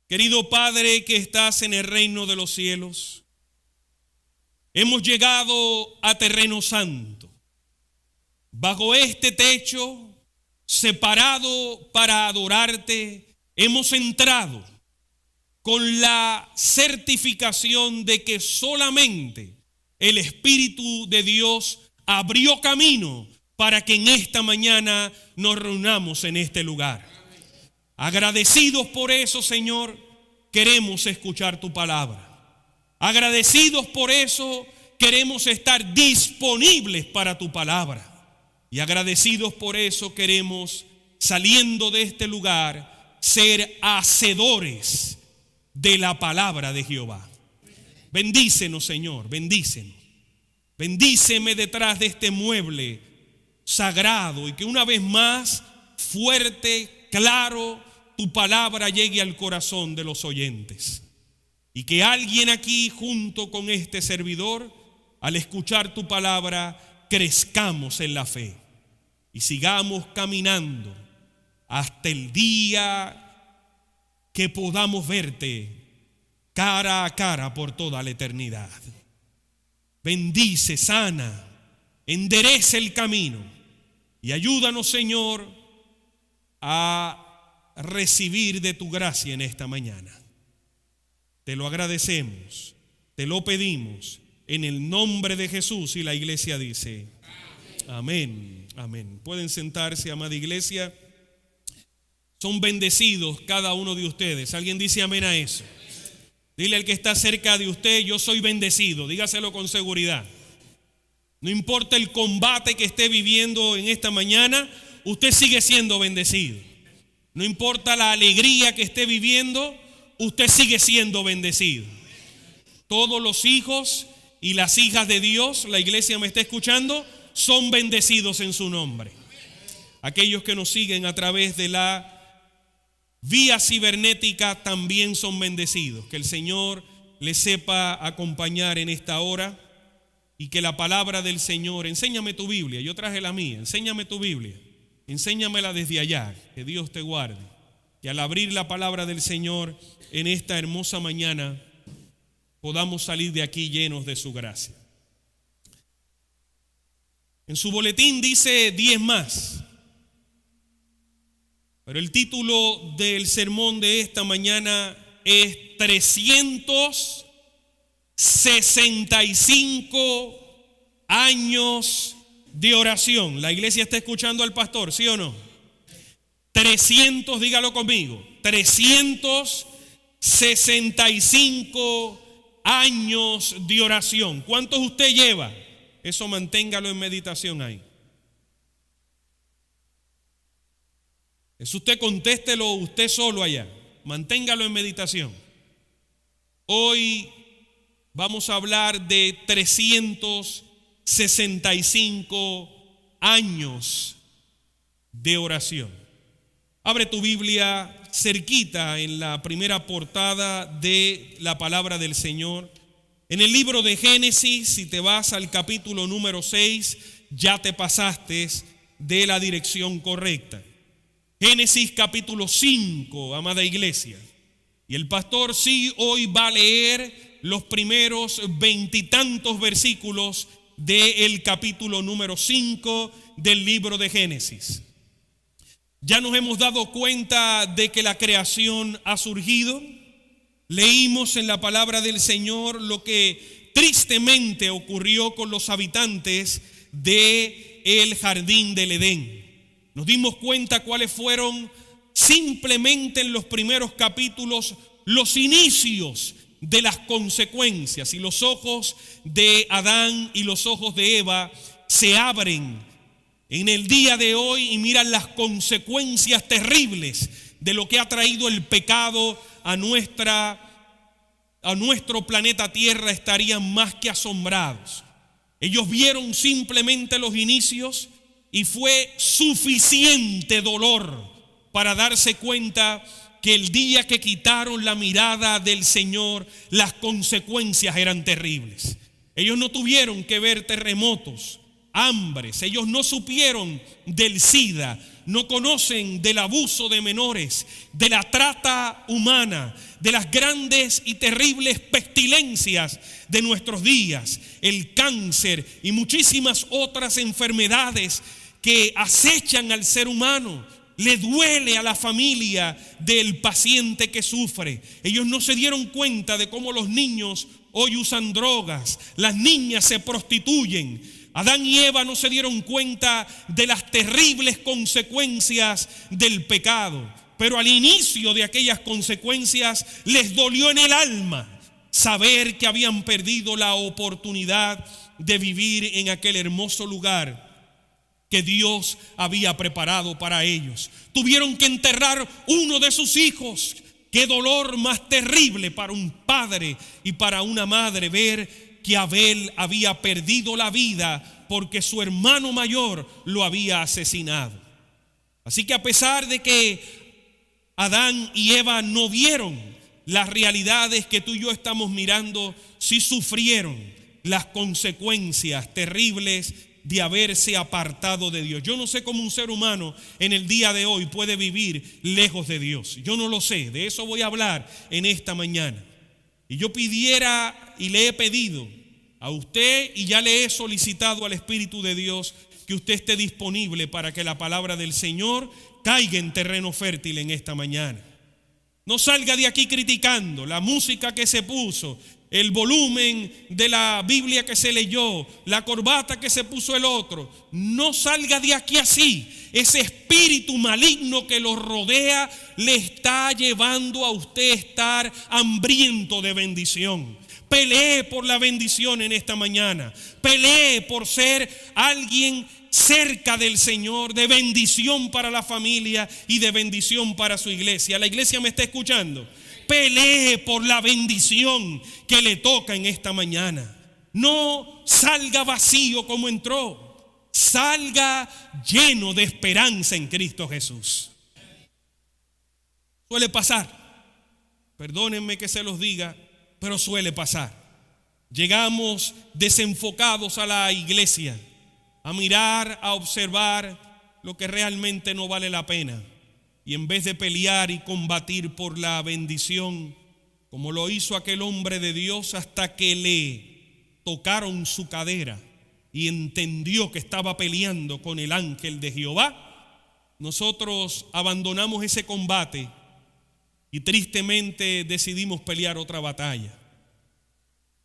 Querido Padre que estás en el reino de los cielos, hemos llegado a terreno santo. Bajo este techo, separado para adorarte, hemos entrado con la certificación de que solamente el Espíritu de Dios abrió camino para que en esta mañana nos reunamos en este lugar. Agradecidos por eso, Señor, queremos escuchar tu palabra. Agradecidos por eso, queremos estar disponibles para tu palabra. Y agradecidos por eso, queremos, saliendo de este lugar, ser hacedores de la palabra de Jehová. Bendícenos, Señor, bendícenos. Bendíceme detrás de este mueble sagrado y que una vez más, fuerte, claro, tu palabra llegue al corazón de los oyentes. Y que alguien aquí junto con este servidor, al escuchar tu palabra, crezcamos en la fe y sigamos caminando hasta el día que podamos verte cara a cara por toda la eternidad. Bendice, sana, endereza el camino y ayúdanos, Señor, a recibir de tu gracia en esta mañana. Te lo agradecemos, te lo pedimos en el nombre de Jesús, y la iglesia dice amén, amén. Pueden sentarse, amada iglesia. Son bendecidos cada uno de ustedes. ¿Alguien dice amén a eso? Dile al que está cerca de usted: yo soy bendecido. Dígaselo con seguridad. No importa el combate que esté viviendo en esta mañana, usted sigue siendo bendecido. No importa la alegría que esté viviendo, usted sigue siendo bendecido. Todos los hijos y las hijas de Dios, la iglesia me está escuchando, son bendecidos en su nombre. Aquellos que nos siguen a través de la vía cibernética también son bendecidos. Que el Señor les sepa acompañar en esta hora y que la palabra del Señor, enséñame tu Biblia, yo traje la mía, enséñame tu Biblia. Enséñamela desde allá, que Dios te guarde. Y al abrir la palabra del Señor en esta hermosa mañana, podamos salir de aquí llenos de su gracia. En su boletín dice 10 más. Pero el título del sermón de esta mañana es 365 años de oración. La iglesia está escuchando al pastor, ¿sí o no? 300, dígalo conmigo, 365 años de oración. ¿Cuántos usted lleva? Eso manténgalo en meditación ahí. Eso usted contéstelo usted solo allá. Manténgalo en meditación. Hoy vamos a hablar de 365 años de oración. Abre tu Biblia cerquita en la primera portada de la palabra del Señor. En el libro de Génesis, si te vas al capítulo número 6, ya te pasaste de la dirección correcta. Génesis capítulo 5, amada iglesia. Y el pastor sí hoy va a leer los primeros 20 y tantos versículos del capítulo número 5 del libro de Génesis. Ya nos hemos dado cuenta de que la creación ha surgido. Leímos en la palabra del Señor lo que tristemente ocurrió con los habitantes del jardín del Edén. Nos dimos cuenta cuáles fueron simplemente en los primeros capítulos los inicios de las consecuencias, y los ojos de Adán y los ojos de Eva se abren en el día de hoy y miran las consecuencias terribles de lo que ha traído el pecado a nuestro planeta Tierra. Estarían más que asombrados. Ellos vieron simplemente los inicios y fue suficiente dolor para darse cuenta que el día que quitaron la mirada del Señor, las consecuencias eran terribles. Ellos no tuvieron que ver terremotos, hambres, ellos no supieron del SIDA, no conocen del abuso de menores, de la trata humana, de las grandes y terribles pestilencias de nuestros días, el cáncer y muchísimas otras enfermedades que acechan al ser humano. Le duele a la familia del paciente que sufre. Ellos no se dieron cuenta de cómo los niños hoy usan drogas, las niñas se prostituyen. Adán y Eva no se dieron cuenta de las terribles consecuencias del pecado, pero al inicio de aquellas consecuencias les dolió en el alma saber que habían perdido la oportunidad de vivir en aquel hermoso lugar que Dios había preparado para ellos. Tuvieron que enterrar uno de sus hijos. Qué dolor más terrible para un padre y para una madre ver que Abel había perdido la vida porque su hermano mayor lo había asesinado. Así que a pesar de que Adán y Eva no vieron las realidades que tú y yo estamos mirando, sí sufrieron las consecuencias terribles de haberse apartado de Dios. Yo no sé cómo un ser humano en el día de hoy puede vivir lejos de Dios. Yo no lo sé, de eso voy a hablar en esta mañana. Y yo pidiera y le he pedido a usted y ya le he solicitado al Espíritu de Dios que usted esté disponible para que la palabra del Señor caiga en terreno fértil en esta mañana. No salga de aquí criticando la música que se puso, el volumen de la Biblia que se leyó, la corbata que se puso el otro. No salga de aquí así. Ese espíritu maligno que lo rodea le está llevando a usted a estar hambriento de bendición. Pelee por la bendición en esta mañana. Pelee por ser alguien cerca del Señor, de bendición para la familia y de bendición para su iglesia. ¿La iglesia me está escuchando? Pelee por la bendición que le toca en esta mañana. No salga vacío como entró. Salga lleno de esperanza en Cristo Jesús. Suele pasar, perdónenme que se los diga, pero suele pasar. Llegamos desenfocados a la iglesia, a mirar, a observar lo que realmente no vale la pena. Y en vez de pelear y combatir por la bendición, como lo hizo aquel hombre de Dios hasta que le tocaron su cadera y entendió que estaba peleando con el ángel de Jehová, nosotros abandonamos ese combate y tristemente decidimos pelear otra batalla.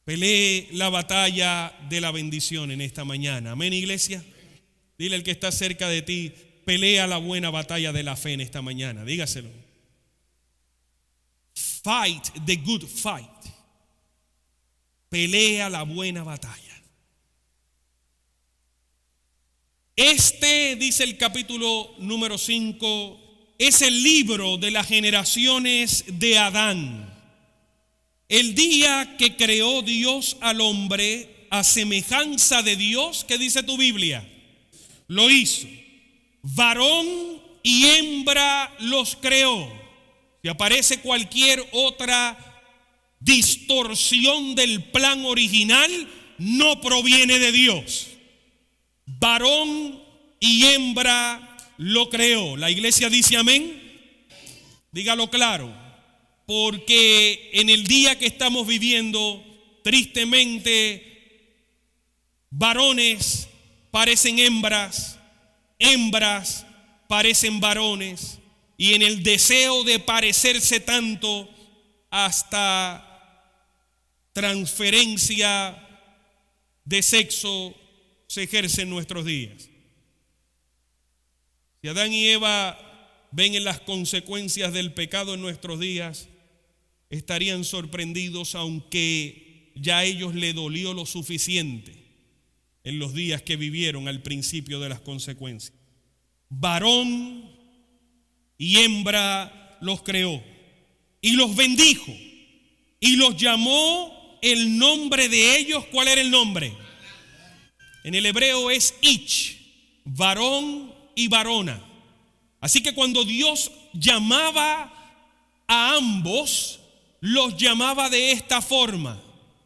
Pelee la batalla de la bendición en esta mañana. Amén, iglesia. Dile al que está cerca de ti: pelea la buena batalla de la fe en esta mañana. Dígaselo. Fight the good fight. Pelea la buena batalla. Este, dice el capítulo número 5, es el libro de las generaciones de Adán. El día que creó Dios al hombre a semejanza de Dios, ¿qué dice tu Biblia? Lo hizo. Varón y hembra los creó. Si aparece cualquier otra distorsión del plan original, no proviene de Dios. Varón y hembra lo creó. La iglesia dice amén. Dígalo claro. Porque en el día que estamos viviendo, tristemente, varones parecen hembras, hembras parecen varones, y en el deseo de parecerse tanto, hasta transferencia de sexo se ejerce en nuestros días. Si Adán y Eva ven en las consecuencias del pecado en nuestros días, estarían sorprendidos, aunque ya a ellos le dolió lo suficiente en los días que vivieron al principio de las consecuencias. Varón y hembra los creó y los bendijo y los llamó el nombre de ellos. ¿Cuál era el nombre? En el hebreo es ich, varón y varona. Así que cuando Dios llamaba a ambos, los llamaba de esta forma: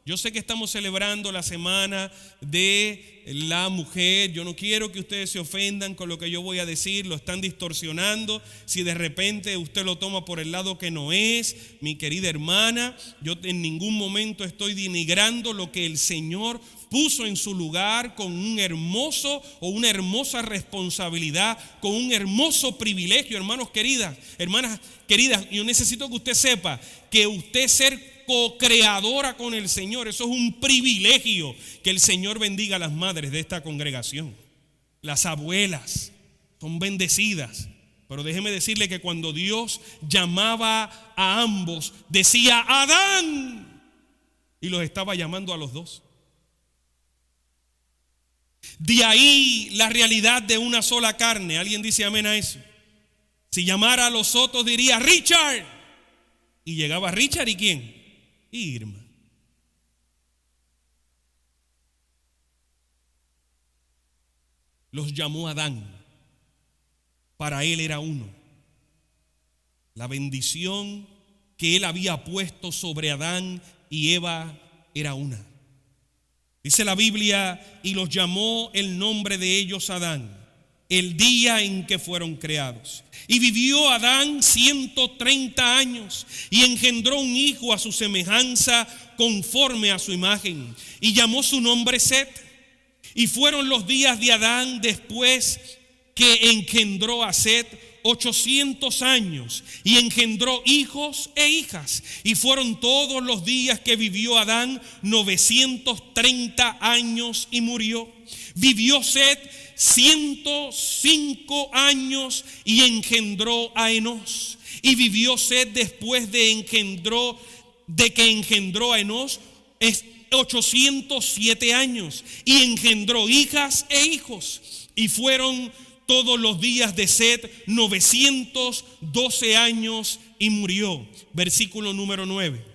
Yo sé que estamos celebrando la semana de la mujer. Yo no quiero que ustedes se ofendan con lo que yo voy a decir. Lo están distorsionando. Si de repente usted lo toma por el lado que no es, mi querida hermana, yo en ningún momento estoy denigrando lo que el Señor puso en su lugar con un hermoso o una hermosa responsabilidad, con un hermoso privilegio, hermanos queridas, hermanas queridas. Yo necesito que usted sepa que usted ser co-creadora con el Señor, eso es un privilegio. Que el Señor bendiga a las madres de esta congregación. Las abuelas son bendecidas. Pero déjeme decirle que cuando Dios llamaba a ambos, decía Adán, y los estaba llamando a los dos. De ahí la realidad de una sola carne. ¿Alguien dice amén a eso? Si llamara a los otros diría Richard, y llegaba Richard, ¿y quién? Irma. Los llamó Adán. Para él era uno. La bendición que él había puesto sobre Adán y Eva era una. Dice la Biblia, y los llamó el nombre de ellos Adán, el día en que fueron creados. Y vivió Adán 130 años y engendró un hijo a su semejanza, conforme a su imagen, y llamó su nombre Set. Y fueron los días de Adán después que engendró a Set 800 años, y engendró hijos e hijas. Y fueron todos los días que vivió Adán 930 años y murió. Vivió Set 105 años y engendró a Enós. Y vivió Set después de que engendró a Enós 807 años y engendró hijas e hijos. Y fueron todos los días de Set 912 años y murió. Versículo número 9.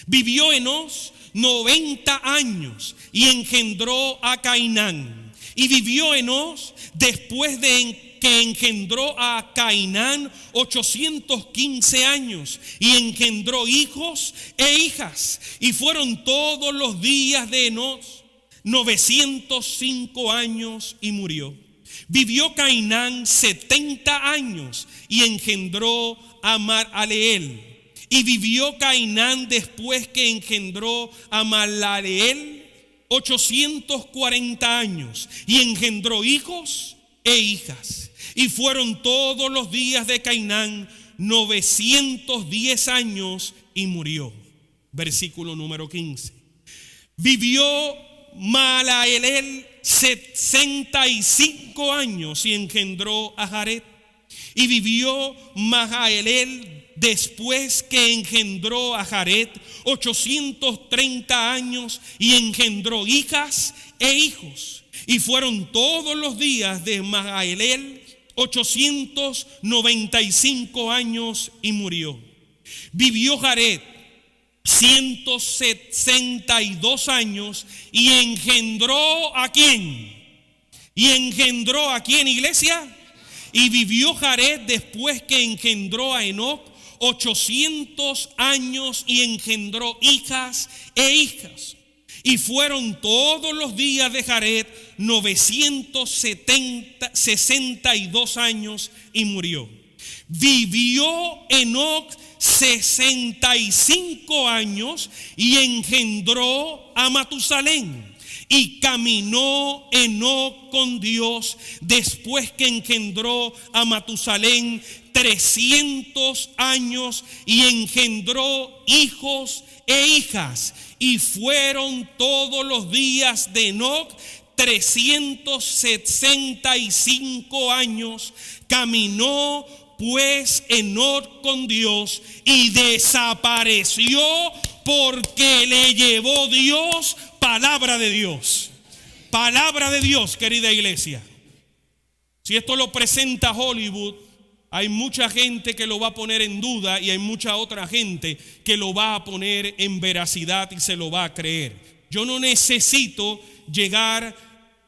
Vivió Enós 90 años y engendró a Cainán. Y vivió Enós después de que engendró a Cainán 815 años y engendró hijos e hijas. Y fueron todos los días de Enós 905 años y murió. Vivió Cainán 70 años y engendró a Mahalaleel. Y vivió Cainán después que engendró a Mahalaleel 840 años y engendró hijos e hijas. Y fueron todos los días de Cainán 910 años y murió. Versículo número 15. Vivió Mahalaleel 65 años y engendró a Jared. Y vivió Mahalaleel después que engendró a Jared 830 años y engendró hijas e hijos. Y fueron todos los días de Mahalaleel 895 años y murió. Vivió Jared 162 años y engendró ¿a quién? ¿Y engendró a quién, iglesia? Y vivió Jared después que engendró a Enoc 800 años y engendró hijas e hijas. Y fueron todos los días de Jared 962 años y murió. Vivió Enoc 65 años y engendró a Matusalén. Y caminó Enoc con Dios después que engendró a Matusalén 300 años y engendró hijos e hijas. Y fueron todos los días de Enoc 365 años. Caminó pues Enoc con Dios y desapareció porque le llevó Dios palabra de Dios. Palabra de Dios, querida iglesia. Si esto lo presenta Hollywood, hay mucha gente que lo va a poner en duda y hay mucha otra gente que lo va a poner en veracidad y se lo va a creer. Yo no necesito llegar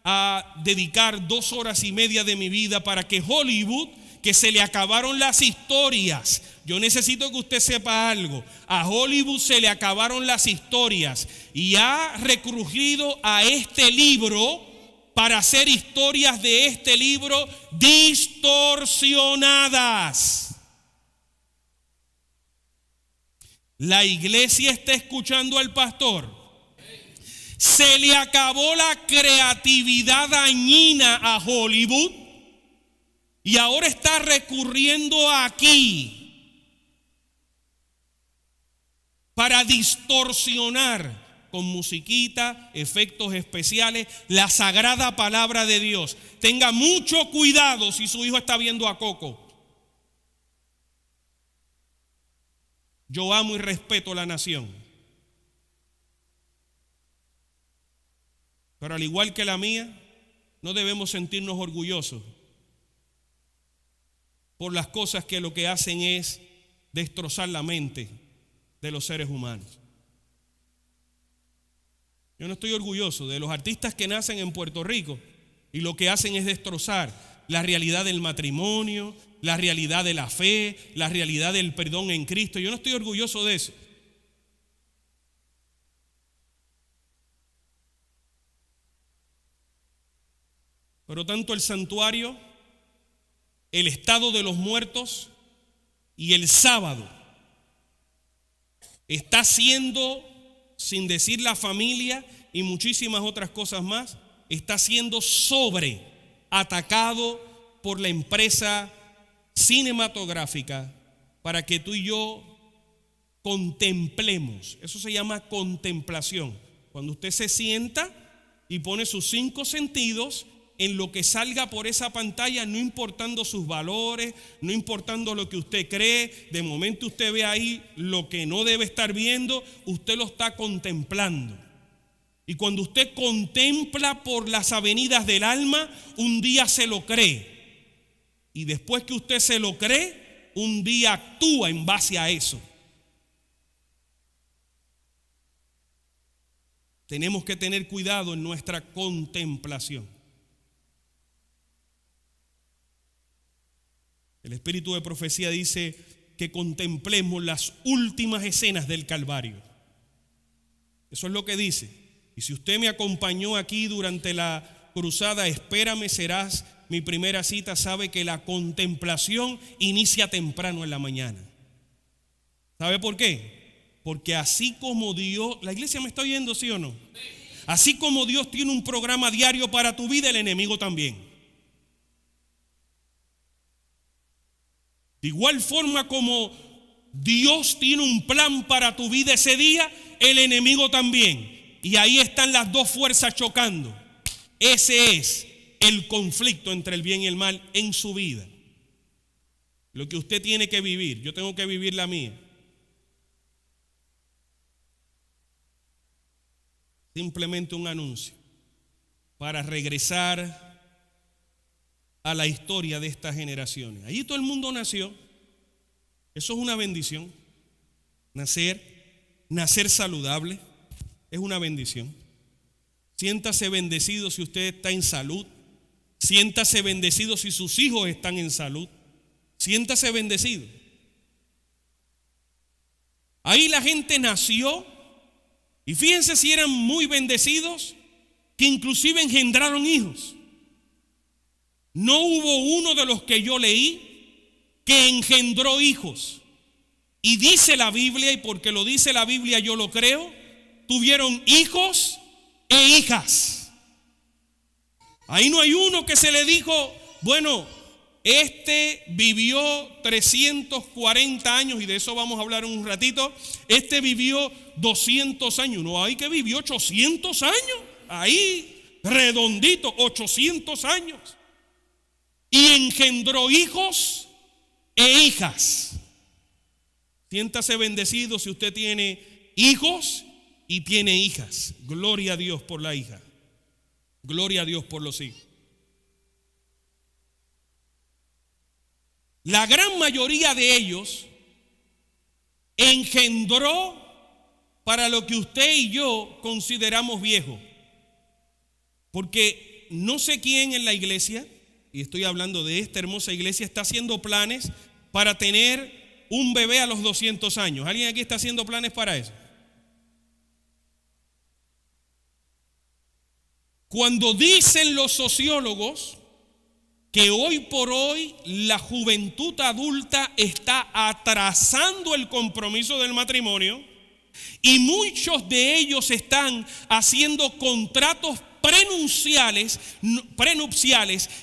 a dedicar 2 horas y media de mi vida para que Hollywood, que se le acabaron las historias Yo necesito que usted sepa algo. A Hollywood se le acabaron las historias y ha recurrido a este libro para hacer historias de este libro distorsionadas. La iglesia está escuchando al pastor. Se le acabó la creatividad dañina a Hollywood y ahora está recurriendo aquí para distorsionar con musiquita, efectos especiales, la sagrada palabra de Dios. Tenga mucho cuidado si su hijo está viendo a Coco. Yo amo y respeto a la nación, pero al igual que la mía, no debemos sentirnos orgullosos por las cosas que lo que hacen es destrozar la mente de los seres humanos. Yo no estoy orgulloso de los artistas que nacen en Puerto Rico y lo que hacen es destrozar la realidad del matrimonio, la realidad de la fe, la realidad del perdón en Cristo. Yo no estoy orgulloso de eso. Pero tanto el santuario, el estado de los muertos y el sábado está siendo, sin decir la familia y muchísimas otras cosas más, está siendo sobreatacado por la empresa cinematográfica para que tú y yo contemplemos. Eso se llama contemplación. Cuando usted se sienta y pone sus 5 sentidos en lo que salga por esa pantalla, no importando sus valores, no importando lo que usted cree, de momento usted ve ahí lo que no debe estar viendo, usted lo está contemplando. Y cuando usted contempla por las avenidas del alma, un día se lo cree. Y después que usted se lo cree, un día actúa en base a eso. Tenemos que tener cuidado en nuestra contemplación. El espíritu de profecía dice que contemplemos las últimas escenas del Calvario. Eso es lo que dice. Y si usted me acompañó aquí durante la cruzada Espérame serás mi primera cita, sabe que la contemplación inicia temprano en la mañana. ¿Sabe por qué? Porque así como Dios, la iglesia me está oyendo, ¿sí o no? Así como Dios tiene un programa diario para tu vida, el enemigo también. De igual forma como Dios tiene un plan para tu vida ese día, el enemigo también. Y ahí están las dos fuerzas chocando. Ese es el conflicto entre el bien y el mal en su vida. Lo que usted tiene que vivir, yo tengo que vivir la mía. Simplemente un anuncio para regresar a la historia de estas generaciones. Allí todo el mundo nació. Eso es una bendición. Nacer saludable es una bendición. Siéntase bendecido si usted está en salud. Siéntase bendecido si sus hijos están en salud. Siéntase bendecido. Ahí la gente nació y fíjense si eran muy bendecidos que inclusive engendraron hijos. No hubo uno de los que yo leí que engendró hijos. Y dice la Biblia, y porque lo dice la Biblia yo lo creo, tuvieron hijos e hijas. Ahí no hay uno que se le dijo, bueno, este vivió 340 años y de eso vamos a hablar en un ratito. Este vivió 200 años. No, hay que vivió 800 años. Ahí, redondito, 800 años. Y engendró hijos e hijas. Siéntase bendecido si usted tiene hijos y tiene hijas. Gloria a Dios por la hija. Gloria a Dios por los hijos. La gran mayoría de ellos engendró para lo que usted y yo consideramos viejo. Porque no sé quién en la iglesia, y estoy hablando de esta hermosa iglesia, está haciendo planes para tener un bebé a los 200 años. ¿Alguien aquí está haciendo planes para eso? Cuando dicen los sociólogos que hoy por hoy la juventud adulta está atrasando el compromiso del matrimonio y muchos de ellos están haciendo contratos prenupciales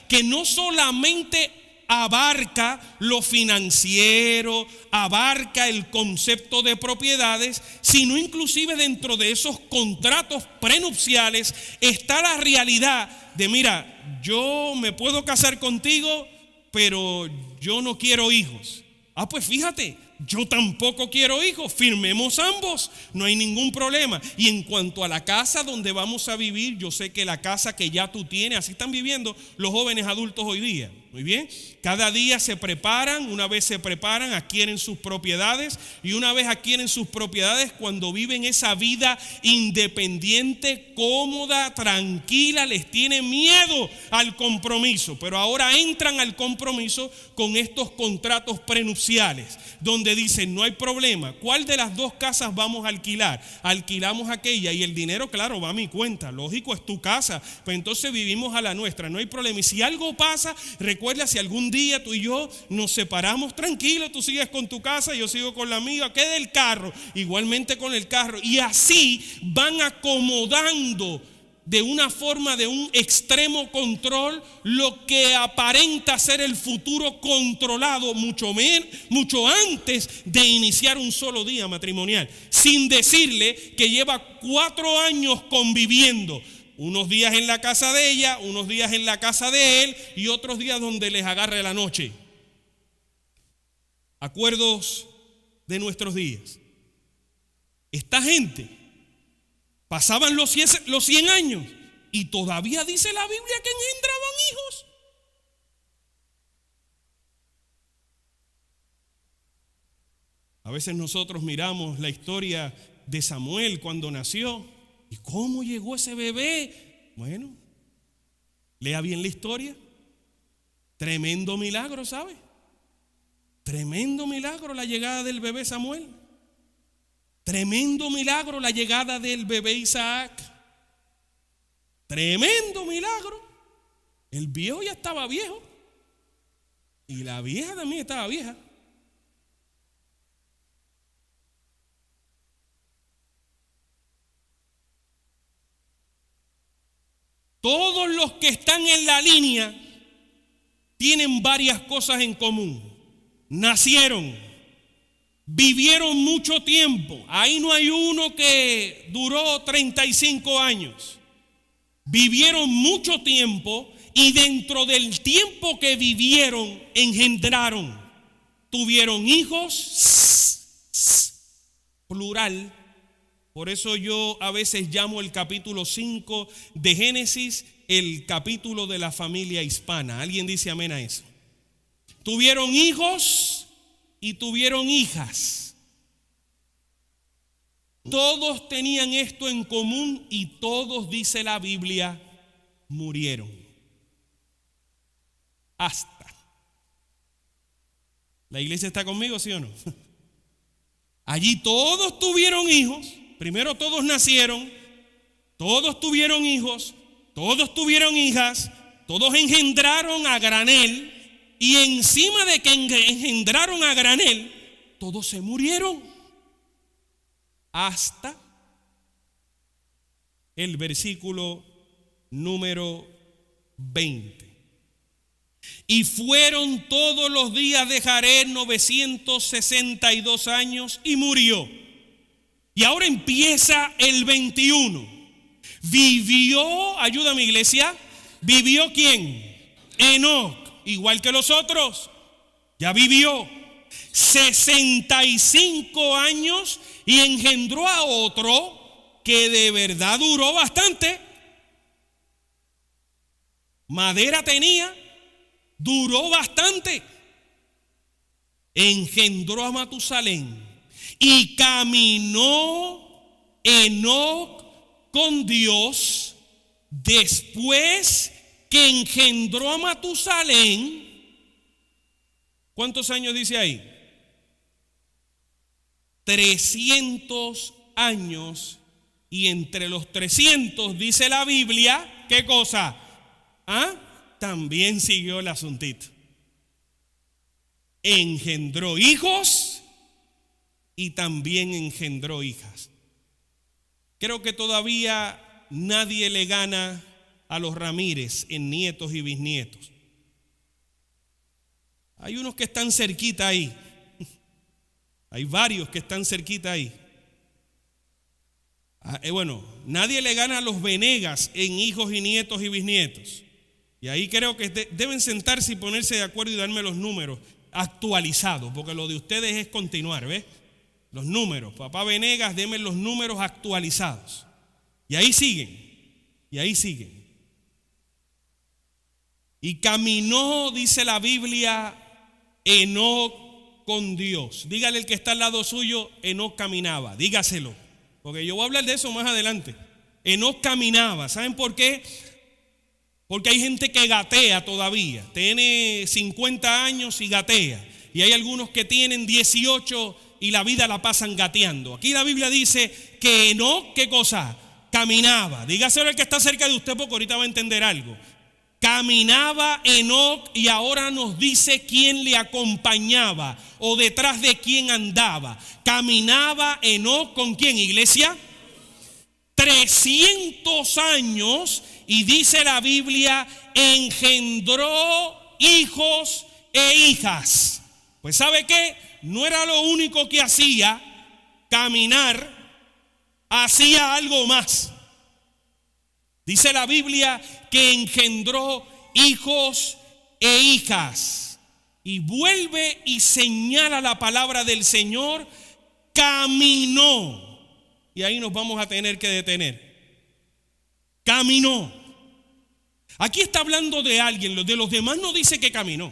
que no solamente abarca lo financiero, abarca el concepto de propiedades, sino inclusive dentro de esos contratos prenupciales está la realidad de, mira, yo me puedo casar contigo, pero yo no quiero hijos. Ah, pues fíjate, yo tampoco quiero hijos, firmemos ambos, no hay ningún problema. Y en cuanto a la casa donde vamos a vivir, yo sé que la casa que ya tú tienes, así están viviendo los jóvenes adultos hoy día. Muy bien, cada día se preparan, una vez se preparan, adquieren sus propiedades, y una vez adquieren sus propiedades, cuando viven esa vida independiente, cómoda, tranquila, les tiene miedo al compromiso, pero ahora entran al compromiso con estos contratos prenupciales, donde dicen, no hay problema, ¿cuál de las dos casas vamos a alquilar? Alquilamos aquella y el dinero, claro, va a mi cuenta, lógico, es tu casa, pues entonces vivimos a la nuestra, no hay problema. Y si algo pasa, recuerda, si algún día tú y yo nos separamos, tranquilo, tú sigues con tu casa, yo sigo con la mía, queda el carro, igualmente con el carro, y así van acomodando de una forma de un extremo control lo que aparenta ser el futuro controlado mucho antes de iniciar un solo día matrimonial, sin decirle que lleva 4 años conviviendo. Unos días en la casa de ella, unos días en la casa de él y otros días donde les agarre la noche. Acuerdos de nuestros días. Esta gente pasaban los 100 años y todavía dice la Biblia que engendraban hijos. A veces nosotros miramos la historia de Samuel cuando nació. ¿Y cómo llegó ese bebé? Bueno, lea bien la historia. Tremendo milagro, ¿sabe? Tremendo milagro la llegada del bebé Samuel. Tremendo milagro la llegada del bebé Isaac. Tremendo milagro. El viejo ya estaba viejo y la vieja también estaba vieja. Todos los que están en la línea tienen varias cosas en común. Nacieron, vivieron mucho tiempo. Ahí no hay uno que duró 35 años. Vivieron mucho tiempo y dentro del tiempo que vivieron engendraron. Tuvieron hijos, plural. Por eso yo a veces llamo el capítulo 5 de Génesis el capítulo de la familia hispana. ¿Alguien dice amén a eso? Tuvieron hijos y tuvieron hijas. Todos tenían esto en común y todos, dice la Biblia, murieron. Hasta. ¿La iglesia está conmigo, sí o no? Allí todos tuvieron hijos. Primero todos nacieron, todos tuvieron hijos, todos tuvieron hijas, todos engendraron a granel y encima de que engendraron a granel, todos se murieron. Hasta el versículo número 20. Y fueron todos los días de Jared 962 años y murió. Y ahora empieza el 21. Vivió, ayúdame iglesia, ¿vivió quién? Enoc, igual que los otros, ya vivió 65 años y engendró a otro que de verdad duró bastante. Madera tenía, duró bastante. Engendró a Matusalén. Y caminó Enoc con Dios después que engendró a Matusalén. ¿Cuántos años dice ahí? 300 años, y entre los 300 dice la Biblia, ¿qué cosa? También siguió el asuntito. Engendró hijos y también engendró hijas. Creo que todavía nadie le gana a los Ramírez en nietos y bisnietos. Hay unos que están cerquita ahí. Hay varios que están cerquita ahí. Nadie le gana a los Venegas en hijos y nietos y bisnietos. Y ahí creo que deben sentarse y ponerse de acuerdo y darme los números actualizados, porque lo de ustedes es continuar, ¿ves? Los números, papá Venegas, denme los números actualizados. Y ahí siguen, y ahí siguen. Y caminó, dice la Biblia, Enoc con Dios. Dígale el que está al lado suyo, Enoc caminaba, dígaselo, porque yo voy a hablar de eso más adelante. Enoc caminaba, ¿saben por qué? Porque hay gente que gatea todavía, tiene 50 años y gatea, y hay algunos que tienen 18 y la vida la pasan gateando. Aquí la Biblia dice que Enoc, ¿qué cosa? Caminaba. Dígaselo al que está cerca de usted, porque ahorita va a entender algo. Caminaba Enoc, y ahora nos dice quién le acompañaba o detrás de quién andaba. Caminaba Enoc ¿con quién, iglesia? 300 años, y dice la Biblia, engendró hijos e hijas. Pues ¿sabe qué? No era lo único que hacía caminar, hacía algo más. Dice la Biblia que engendró hijos e hijas. Y vuelve y señala la palabra del Señor, caminó. Y ahí nos vamos a tener que detener. Caminó. Aquí está hablando de alguien. De los demás no dice que caminó.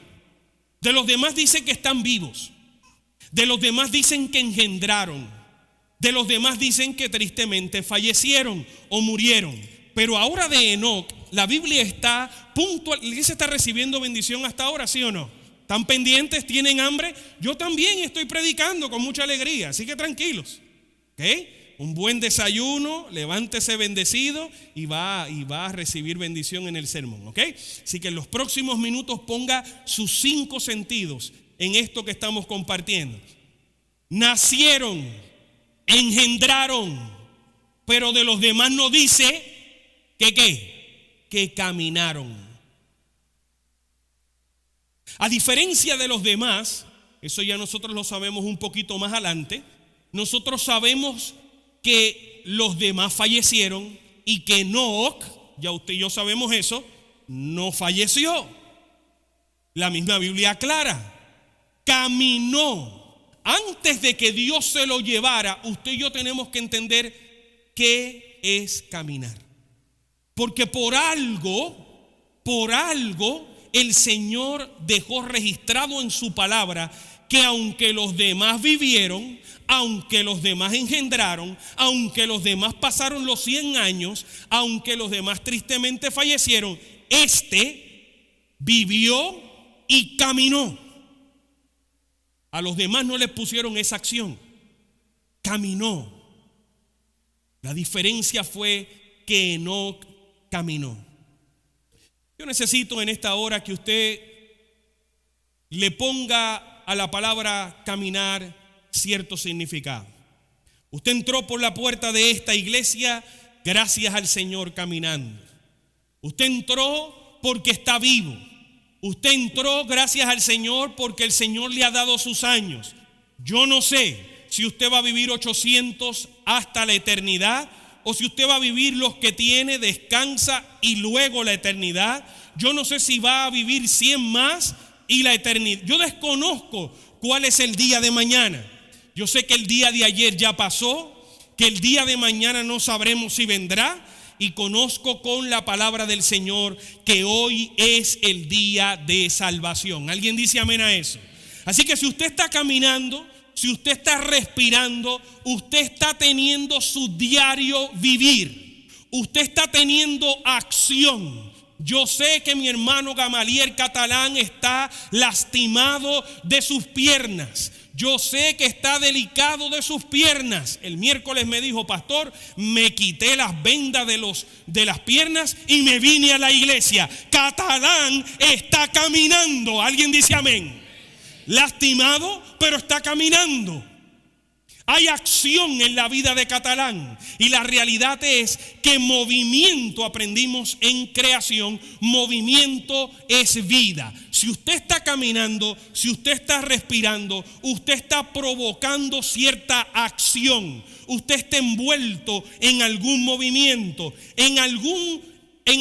De los demás dice que están vivos. De los demás dicen que engendraron. De los demás dicen que tristemente fallecieron o murieron. Pero ahora de Enoc, la Biblia está puntual. La iglesia está recibiendo bendición hasta ahora, ¿sí o no? ¿Están pendientes? ¿Tienen hambre? Yo también estoy predicando con mucha alegría, así que tranquilos. ¿Ok? Un buen desayuno, levántese bendecido y va a recibir bendición en el sermón. ¿Ok? Así que en los próximos minutos ponga sus 5 sentidos en esto que estamos compartiendo. Nacieron, engendraron, pero de los demás no dice que ¿qué? Que caminaron. A diferencia de los demás, eso ya nosotros lo sabemos un poquito más adelante, nosotros sabemos que los demás fallecieron y que Enoc, ya usted y yo sabemos eso, no falleció. La misma Biblia aclara, caminó. Antes de que Dios se lo llevara, usted y yo tenemos que entender qué es caminar. Porque por algo, el Señor dejó registrado en su palabra que aunque los demás vivieron, aunque los demás engendraron, aunque los demás pasaron los 100 años, aunque los demás tristemente fallecieron, vivió y caminó. A los demás no les pusieron esa acción, caminó. La diferencia fue que Enoc caminó. Yo necesito en esta hora que usted le ponga a la palabra caminar cierto significado. Usted entró por la puerta de esta iglesia gracias al Señor caminando. Usted entró porque está vivo. Usted entró gracias al Señor porque el Señor le ha dado sus años. Yo no sé si usted va a vivir 800 hasta la eternidad, o si usted va a vivir los que tiene, descansa y luego la eternidad. Yo no sé si va a vivir 100 más y la eternidad. Yo desconozco cuál es el día de mañana. Yo sé que el día de ayer ya pasó, que el día de mañana no sabremos si vendrá, y conozco con la palabra del Señor que hoy es el día de salvación. ¿Alguien dice amén a eso? Así que si usted está caminando, si usted está respirando, usted está teniendo su diario vivir. Usted está teniendo acción. Yo sé que mi hermano Gamaliel Catalán está lastimado de sus piernas. Yo sé que está delicado de sus piernas. El miércoles me dijo: pastor, me quité las vendas de las piernas y me vine a la iglesia. Catalán está caminando. ¿Alguien dice amén? Lastimado, pero está caminando. Hay acción en la vida de Catalán, y la realidad es que movimiento, aprendimos en creación, movimiento es vida. Si usted está caminando, si usted está respirando, usted está provocando cierta acción. Usted está envuelto en algún movimiento, en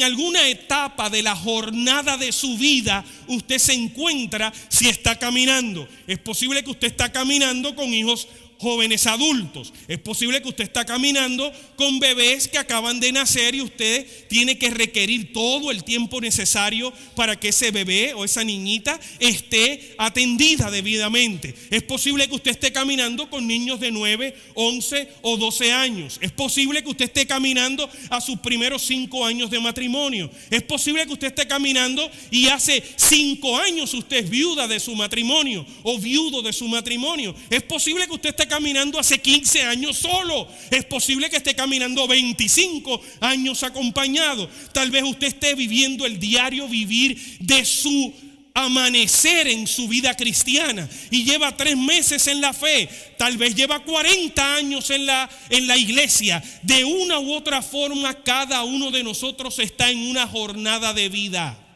alguna etapa de la jornada de su vida. Usted se encuentra si está caminando. Es posible que usted está caminando con hijos jóvenes adultos. Es posible que usted está caminando con bebés que acaban de nacer y usted tiene que requerir todo el tiempo necesario para que ese bebé o esa niñita esté atendida debidamente. Es posible que usted esté caminando con niños de 9, 11 o 12 años. Es posible que usted esté caminando a sus primeros 5 años de matrimonio. Es posible que usted esté caminando y hace 5 años usted es viuda de su matrimonio o viudo de su matrimonio. Es posible que usted esté caminando hace 15 años solo. Es posible que esté caminando 25 años acompañado. Tal vez usted esté viviendo el diario vivir de su amanecer en su vida cristiana y lleva 3 meses en la fe. Tal vez lleva 40 años en la iglesia. De una u otra forma, cada uno de nosotros está en una jornada de vida.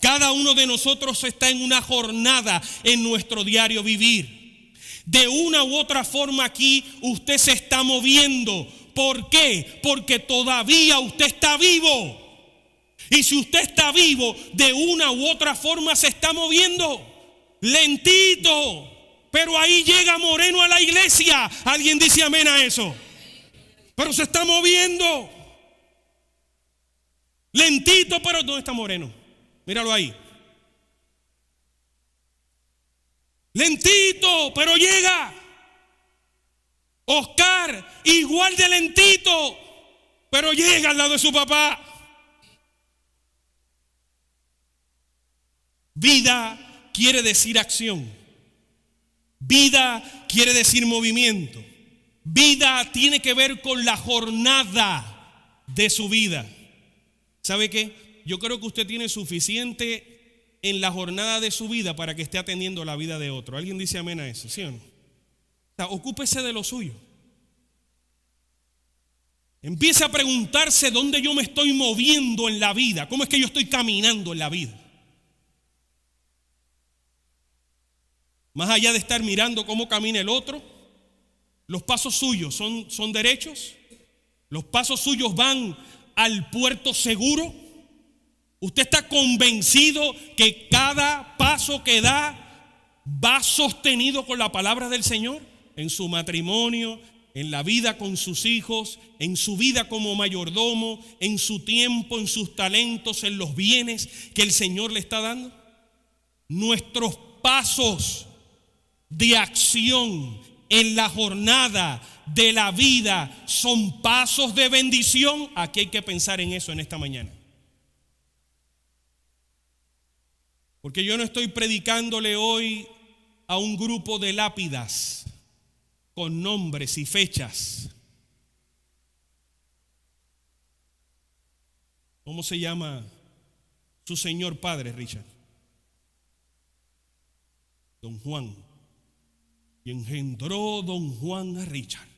Cada uno de nosotros está en una jornada en nuestro diario vivir. De una u otra forma aquí usted se está moviendo. ¿Por qué? Porque todavía usted está vivo. Y si usted está vivo, de una u otra forma se está moviendo. Lentito. Pero ahí llega Moreno a la iglesia. ¿Alguien dice amén a eso? Pero se está moviendo. Lentito, pero ¿dónde está Moreno? Míralo ahí. Lentito, pero llega. Oscar, igual de lentito, pero llega al lado de su papá. Vida quiere decir acción. Vida quiere decir movimiento. Vida tiene que ver con la jornada de su vida. ¿Sabe qué? Yo creo que usted tiene suficiente en la jornada de su vida para que esté atendiendo la vida de otro. ¿Alguien dice amén a eso? ¿Sí o no? O sea, ocúpese de lo suyo. Empiece a preguntarse dónde yo me estoy moviendo en la vida. ¿Cómo es que yo estoy caminando en la vida? Más allá de estar mirando cómo camina el otro, los pasos suyos son derechos. Los pasos suyos van al puerto seguro. Usted está convencido que cada paso que da va sostenido con la palabra del Señor en su matrimonio, en la vida con sus hijos, en su vida como mayordomo, en su tiempo, en sus talentos, en los bienes que el Señor le está dando. Nuestros pasos de acción en la jornada de la vida son pasos de bendición. Aquí hay que pensar en eso en esta mañana. Porque yo no estoy predicándole hoy a un grupo de lápidas con nombres y fechas. ¿Cómo se llama su señor padre, Richard? Don Juan. Y engendró don Juan a Richard.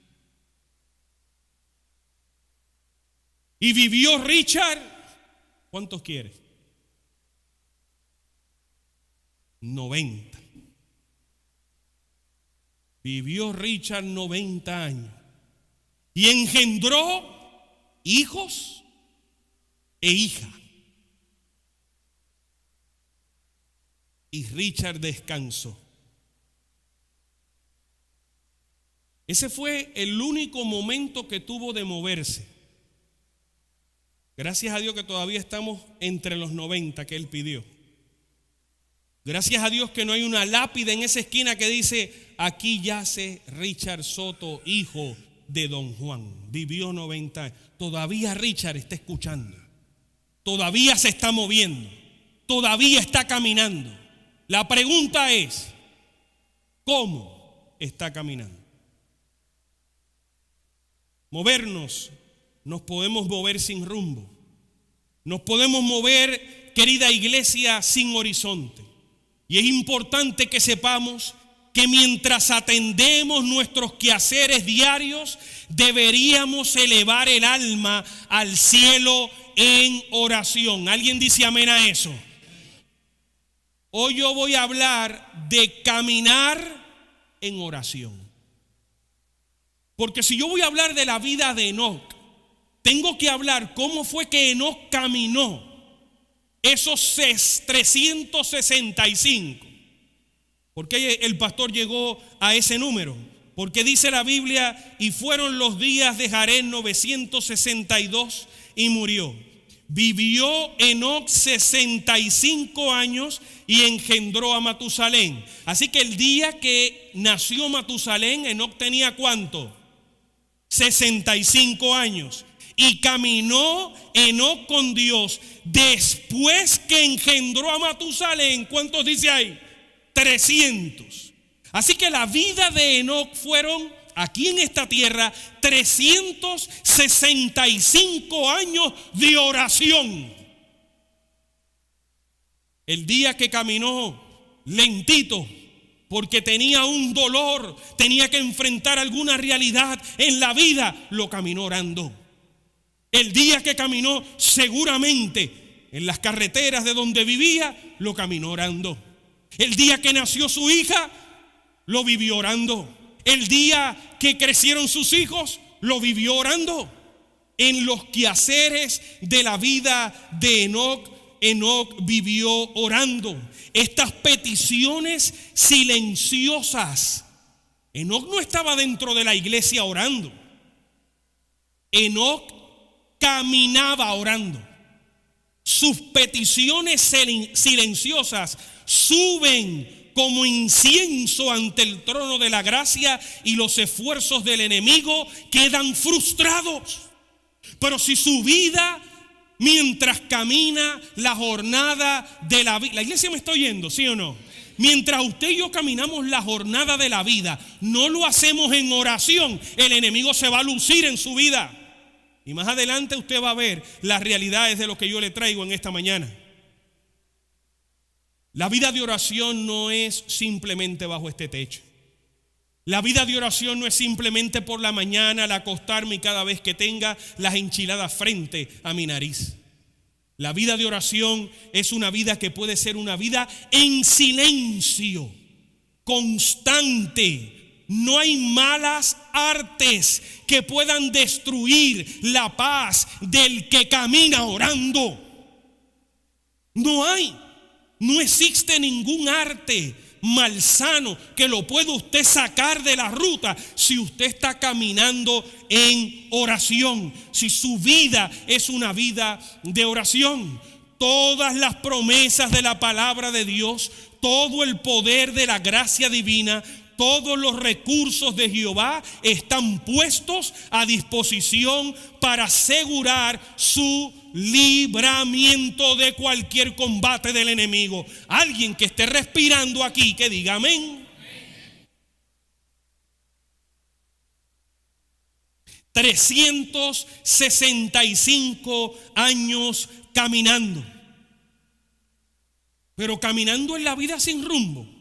Y vivió Richard, ¿cuántos quiere? 90. Vivió Richard 90 años. Y engendró hijos e hija. Y Richard descansó. Ese fue el único momento que tuvo de moverse. Gracias a Dios que todavía estamos entre los 90 que él pidió. Gracias a Dios que no hay una lápida en esa esquina que dice: aquí yace Richard Soto, hijo de don Juan. Vivió 90 años. Todavía Richard está escuchando. todavía se está moviendo, todavía está caminando. La pregunta es, ¿cómo está caminando? Movernos, nos podemos mover sin rumbo. Nos podemos mover, querida iglesia, sin horizonte. Y es importante que sepamos que mientras atendemos nuestros quehaceres diarios, deberíamos elevar el alma al cielo en oración. ¿Alguien dice amén a eso? Hoy yo voy a hablar de caminar en oración. Porque si yo voy a hablar de la vida de Enoc, tengo que hablar cómo fue que Enoc caminó esos 365. ¿Por qué el pastor llegó a ese número? Porque dice la Biblia, y fueron los días de Jared 962 y murió. Vivió Enoc 65 años y engendró a Matusalén. Así que el día que nació Matusalén, Enoc tenía ¿cuánto? 65 años. Y caminó Enoc con Dios después que engendró a Matusalén. ¿Cuántos dice ahí? 300. Así que la vida de Enoc fueron, aquí en esta tierra, 365 años de oración. El día que caminó lentito, porque tenía un dolor, tenía que enfrentar alguna realidad en la vida, lo caminó orando. El día que caminó seguramente en las carreteras de donde vivía, lo caminó orando. El día que nació su hija, lo vivió orando. El día que crecieron sus hijos, lo vivió orando. En los quehaceres de la vida de Enoc, Enoc vivió orando. Estas peticiones silenciosas. Enoc no estaba dentro de la iglesia orando. Enoc caminaba orando. Sus peticiones silenciosas suben como incienso ante el trono de la gracia y los esfuerzos del enemigo quedan frustrados. Pero si su vida, mientras camina la jornada de la vida, la iglesia me está oyendo, ¿sí o no? Mientras usted y yo caminamos la jornada de la vida, no lo hacemos en oración, el enemigo se va a lucir en su vida. Y más adelante usted va a ver las realidades de lo que yo le traigo en esta mañana. La vida de oración no es simplemente bajo este techo. La vida de oración no es simplemente por la mañana al acostarme y cada vez que tenga las enchiladas frente a mi nariz. La vida de oración es una vida que puede ser una vida en silencio, constante. No hay malas artes que puedan destruir la paz del que camina orando. No hay. No existe ningún arte malsano que lo pueda usted sacar de la ruta si usted está caminando en oración, si su vida es una vida de oración. Todas las promesas de la palabra de Dios, todo el poder de la gracia divina, todos los recursos de Jehová están puestos a disposición para asegurar su libramiento de cualquier combate del enemigo. Alguien que esté respirando aquí, que diga amén. 365 años caminando, pero caminando en la vida sin rumbo.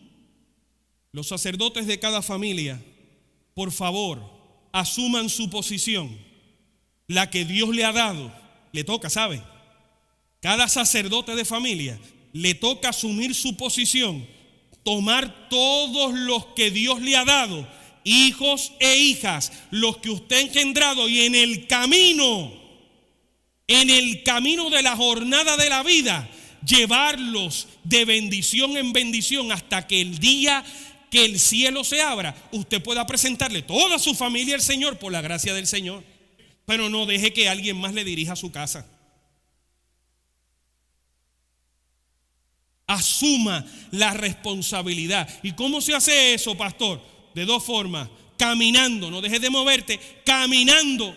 Los sacerdotes de cada familia, por favor, asuman su posición. La que Dios le ha dado, le toca, ¿sabe? Cada sacerdote de familia le toca asumir su posición, tomar todos los que Dios le ha dado, hijos e hijas, los que usted ha engendrado, y en el camino de la jornada de la vida, llevarlos de bendición en bendición hasta que el día que el cielo se abra, usted pueda presentarle toda su familia al Señor por la gracia del Señor. Pero no deje que alguien más le dirija su casa. Asuma la responsabilidad. ¿Y cómo se hace eso, pastor? De dos formas: caminando, no dejes de moverte, caminando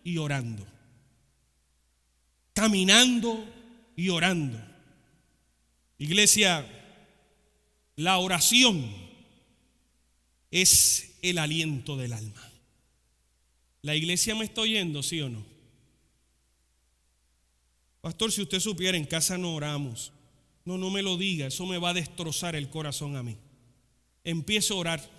y orando. Caminando y orando. Iglesia, la oración es el aliento del alma. ¿La iglesia me está oyendo, sí o no? Pastor, si usted supiera, en casa no oramos. No me lo diga, eso me va a destrozar el corazón a mí. Empiece a orar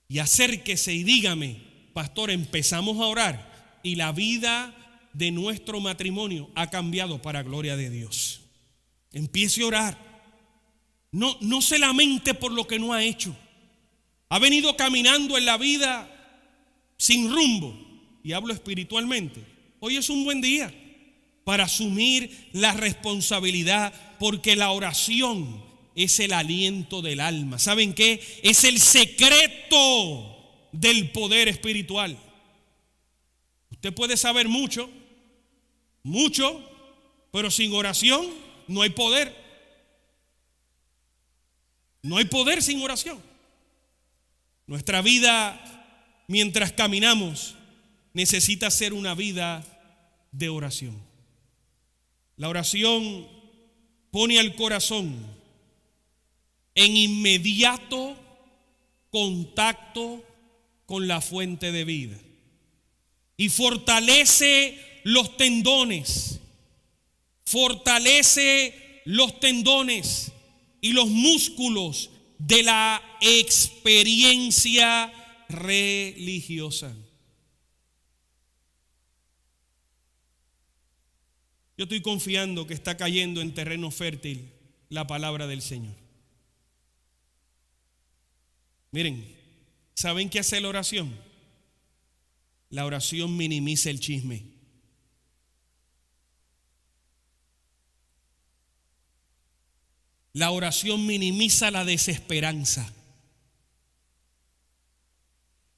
y acérquese y dígame: pastor, empezamos a orar y la vida de nuestro matrimonio ha cambiado para gloria de Dios. Empiece a orar. No se lamente por lo que no ha hecho. Ha venido caminando en la vida sin rumbo, y hablo espiritualmente. Hoy es un buen día para asumir la responsabilidad, porque la oración es el aliento del alma. ¿Saben qué? Es el secreto del poder espiritual. Usted puede saber mucho, pero sin oración no hay poder. No hay poder sin oración. Nuestra vida, mientras caminamos, necesita ser una vida de oración. La oración pone al corazón en inmediato contacto con la fuente de vida y fortalece los tendones y los músculos de la experiencia religiosa. Yo estoy confiando que está cayendo en terreno fértil la palabra del Señor. Miren, ¿saben qué hace la oración? La oración minimiza el chisme. La oración minimiza la desesperanza.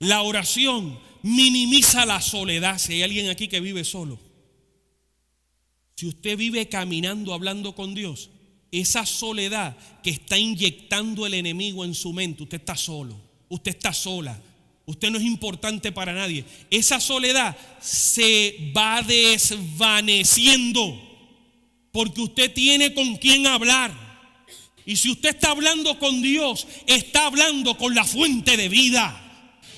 La oración minimiza la soledad. Si hay alguien aquí que vive solo, si usted vive caminando, hablando con Dios, esa soledad que está inyectando el enemigo en su mente, usted está solo, usted está sola, usted no es importante para nadie. Esa soledad se va desvaneciendo porque usted tiene con quién hablar. Y si usted está hablando con Dios, está hablando con la fuente de vida.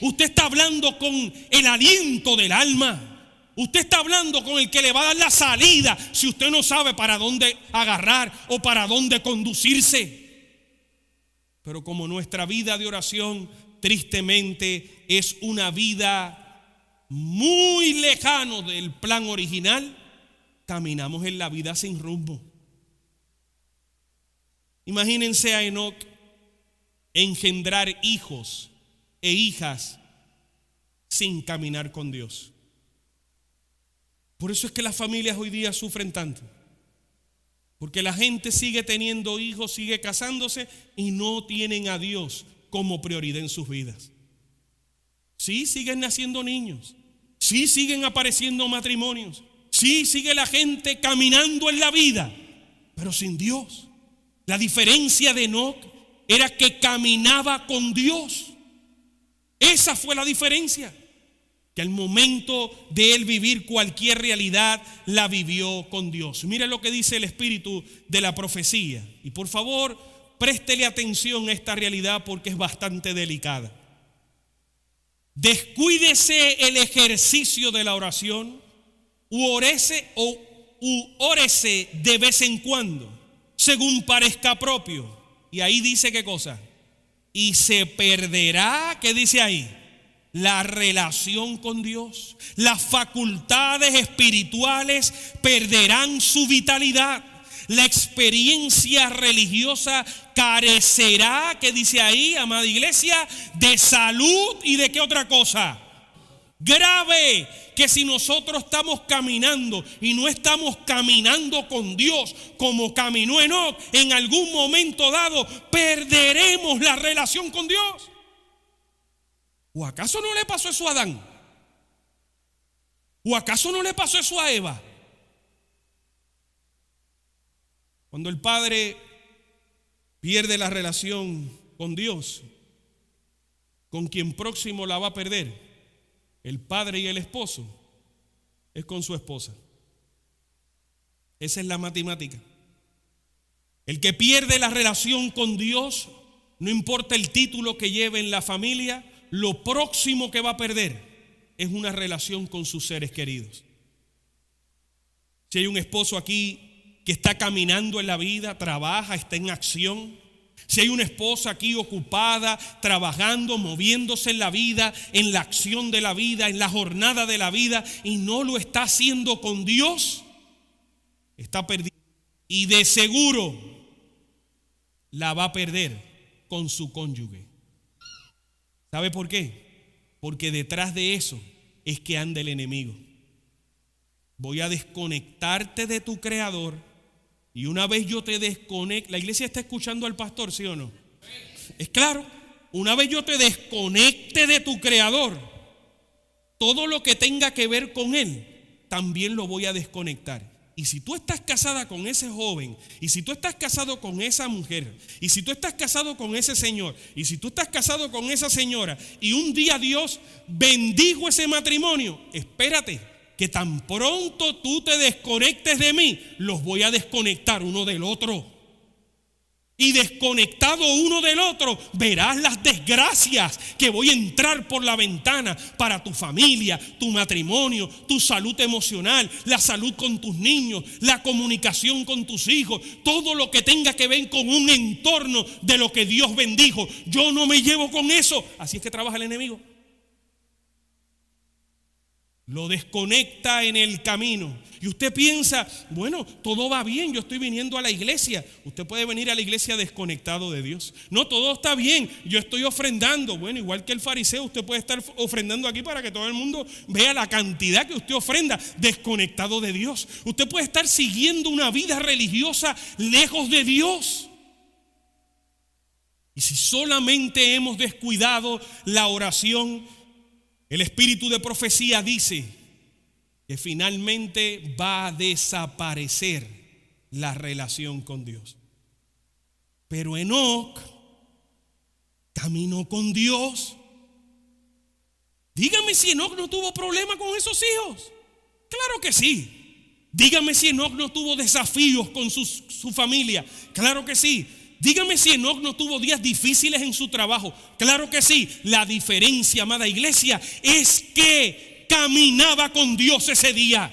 Usted está hablando con el aliento del alma. Usted está hablando con el que le va a dar la salida si usted no sabe para dónde agarrar o para dónde conducirse. Pero como nuestra vida de oración tristemente es una vida muy lejano del plan original, caminamos en la vida sin rumbo. Imagínense a Enoc engendrar hijos e hijas sin caminar con Dios. Por eso es que las familias hoy día sufren tanto, porque la gente sigue teniendo hijos, sigue casándose y no tienen a Dios como prioridad en sus vidas. Sí, siguen naciendo niños, sí, siguen apareciendo matrimonios, sí, sigue la gente caminando en la vida, pero sin Dios. La diferencia de Enoc era que caminaba con Dios. Esa fue la diferencia. Que al momento de él vivir cualquier realidad, la vivió con Dios. Mira lo que dice el espíritu de la profecía. Y por favor, préstele atención a esta realidad porque es bastante delicada. Descuídese el ejercicio de la oración, u órese de vez en cuando, según parezca propio. Y ahí dice qué cosa. Y se perderá, ¿qué dice ahí? La relación con Dios. Las facultades espirituales perderán su vitalidad. La experiencia religiosa carecerá, ¿qué dice ahí, amada iglesia? De salud y de qué otra cosa. Grave, que si nosotros estamos caminando y no estamos caminando con Dios como caminó Enoc, en algún momento dado perderemos la relación con Dios. ¿O acaso no le pasó eso a Adán? ¿O acaso no le pasó eso a Eva? Cuando el padre pierde la relación con Dios, con quien próximo la va a perder, el padre y el esposo, es con su esposa. Esa es la matemática. El que pierde la relación con Dios, no importa el título que lleve en la familia, lo próximo que va a perder es una relación con sus seres queridos. Si hay un esposo aquí que está caminando en la vida, trabaja, está en acción. Si hay una esposa aquí ocupada, trabajando, moviéndose en la vida, en la acción de la vida, en la jornada de la vida, y no lo está haciendo con Dios, está perdido. Y de seguro la va a perder con su cónyuge. ¿Sabe por qué? Porque detrás de eso es que anda el enemigo. Voy a desconectarte de tu creador, y una vez yo te desconecte, la iglesia está escuchando al pastor, ¿sí o no? Es claro, una vez yo te desconecte de tu creador, todo lo que tenga que ver con él, también lo voy a desconectar. Y si tú estás casada con ese joven, y si tú estás casado con esa mujer, y si tú estás casado con ese señor, y si tú estás casado con esa señora, y un día Dios bendijo ese matrimonio, espérate, que tan pronto tú te desconectes de mí, los voy a desconectar uno del otro. Y desconectado uno del otro, verás las desgracias que voy a entrar por la ventana para tu familia, tu matrimonio, tu salud emocional, la salud con tus niños, la comunicación con tus hijos, todo lo que tenga que ver con un entorno de lo que Dios bendijo. Yo no me llevo con eso. Así es que trabaja el enemigo. Lo desconecta en el camino. Y usted piensa, bueno, todo va bien, yo estoy viniendo a la iglesia. Usted puede venir a la iglesia desconectado de Dios. No, todo está bien, yo estoy ofrendando. Bueno, igual que el fariseo, usted puede estar ofrendando aquí para que todo el mundo vea la cantidad que usted ofrenda, desconectado de Dios. Usted puede estar siguiendo una vida religiosa lejos de Dios. Y si solamente hemos descuidado la oración, el espíritu de profecía dice que finalmente va a desaparecer la relación con Dios. Pero Enoc caminó con Dios. Dígame si Enoc no tuvo problema con esos hijos. Claro que sí. Dígame si Enoc no tuvo desafíos con su familia. Claro que sí. Dígame si Enoc no tuvo días difíciles en su trabajo. Claro que sí. La diferencia, amada iglesia, es que caminaba con Dios ese día.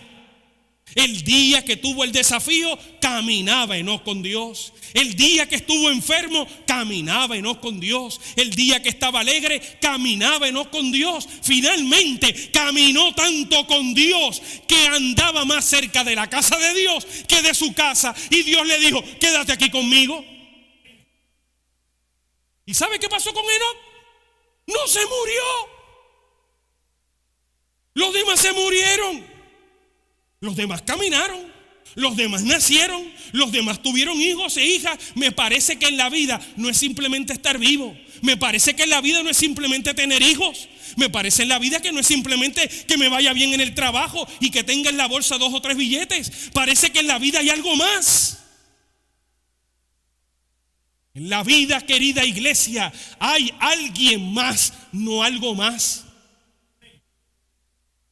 El día que tuvo el desafío, caminaba Enoc con Dios. El día que estuvo enfermo, caminaba Enoc con Dios. El día que estaba alegre, caminaba Enoc con Dios. Finalmente caminó tanto con Dios que andaba más cerca de la casa de Dios que de su casa. Y Dios le dijo, quédate aquí conmigo. ¿Y sabe qué pasó con Enoc? No se murió. Los demás se murieron. Los demás caminaron. Los demás nacieron. Los demás tuvieron hijos e hijas. Me parece que en la vida no es simplemente estar vivo. Me parece que en la vida no es simplemente tener hijos. Me parece en la vida que no es simplemente que me vaya bien en el trabajo y que tenga en la bolsa 2 o 3 billetes. Parece que en la vida hay algo más. En la vida, querida iglesia, hay alguien más, no algo más.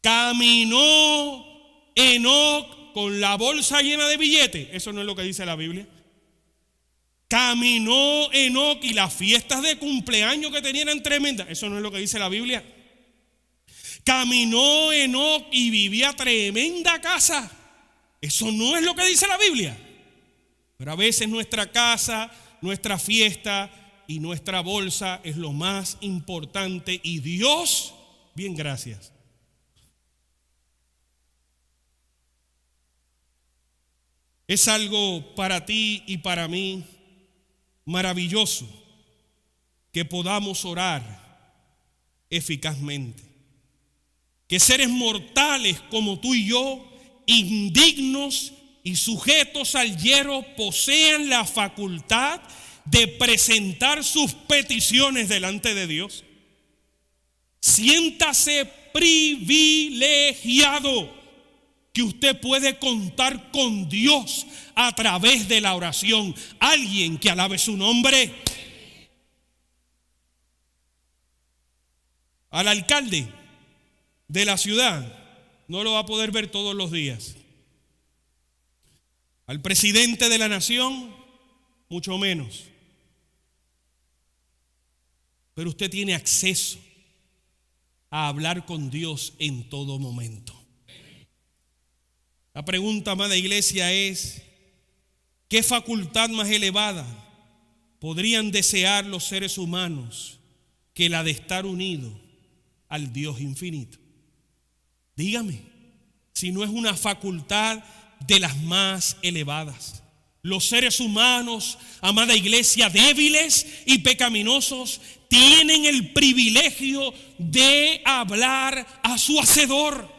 Caminó Enoc con la bolsa llena de billetes. Eso no es lo que dice la Biblia. Caminó Enoc y las fiestas de cumpleaños que tenían eran tremendas. Eso no es lo que dice la Biblia. Caminó Enoc y vivía tremenda casa. Eso no es lo que dice la Biblia. Pero a veces nuestra casa, nuestra fiesta y nuestra bolsa es lo más importante. Y Dios, bien, gracias. Es algo para ti y para mí maravilloso que podamos orar eficazmente. Que seres mortales como tú y yo, indignos y sujetos al hierro, posean la facultad de presentar sus peticiones delante de Dios. Siéntase privilegiado que usted puede contar con Dios a través de la oración. Alguien que alabe su nombre. Al alcalde de la ciudad no lo va a poder ver todos los días. Al presidente de la nación, mucho menos. Pero usted tiene acceso a hablar con Dios en todo momento. La pregunta, amada iglesia, es: ¿qué facultad más elevada podrían desear los seres humanos que la de estar unidos al Dios infinito? Dígame, si no es una facultad de las más elevadas. Los seres humanos, amada iglesia, débiles y pecaminosos, tienen el privilegio de hablar a su hacedor.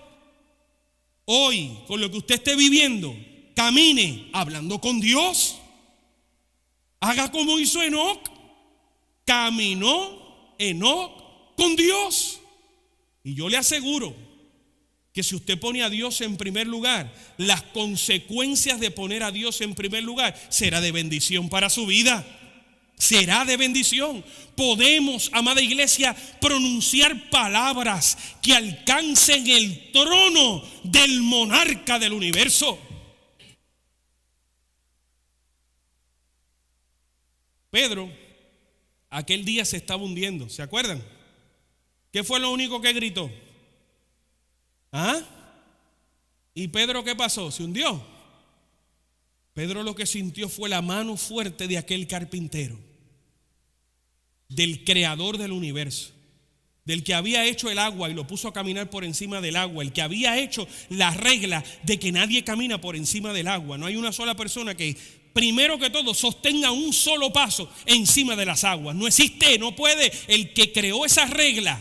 Hoy, con lo que usted esté viviendo, camine hablando con Dios. Haga como hizo Enoc. Caminó Enoc con Dios. Y yo le aseguro que si usted pone a Dios en primer lugar, las consecuencias de poner a Dios en primer lugar será de bendición para su vida. Será de bendición. Podemos, amada iglesia, pronunciar palabras que alcancen el trono del monarca del universo. Pedro, aquel día se estaba hundiendo, ¿se acuerdan? ¿Qué fue lo único que gritó? ¿Ah? ¿Y Pedro qué pasó? ¿Se hundió? Pedro lo que sintió fue la mano fuerte de aquel carpintero, del creador del universo, del que había hecho el agua y lo puso a caminar por encima del agua, el que había hecho la regla de que nadie camina por encima del agua. No hay una sola persona que, primero que todo, sostenga un solo paso encima de las aguas. No existe, no puede. El que creó esa regla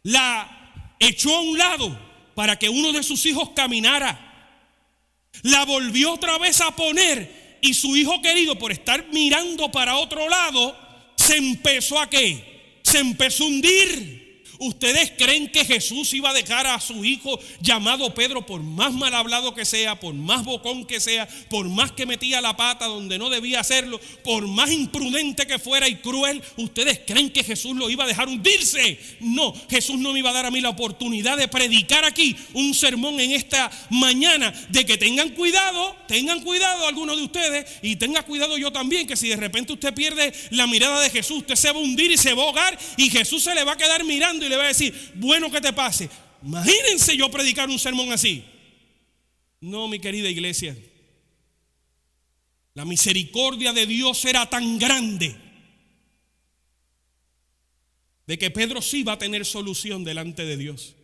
la echó a un lado para que uno de sus hijos caminara. La volvió otra vez a poner y su hijo querido, por estar mirando para otro lado, se empezó a ¿qué? Se empezó a hundir. ¿Ustedes creen que Jesús iba a dejar a su hijo llamado Pedro, por más mal hablado que sea, por más bocón que sea, por más que metía la pata donde no debía hacerlo, por más imprudente que fuera y cruel? ¿Ustedes creen que Jesús lo iba a dejar hundirse? No, Jesús no me iba a dar a mí la oportunidad de predicar aquí un sermón en esta mañana de que tengan cuidado algunos de ustedes, y tenga cuidado yo también, que si de repente usted pierde la mirada de Jesús, usted se va a hundir y se va a ahogar y Jesús se le va a quedar mirando y le va a decir: bueno, que te pase. Imagínense yo predicar un sermón así. No, mi querida iglesia. La misericordia de Dios era tan grande de que Pedro sí va a tener solución delante de Dios.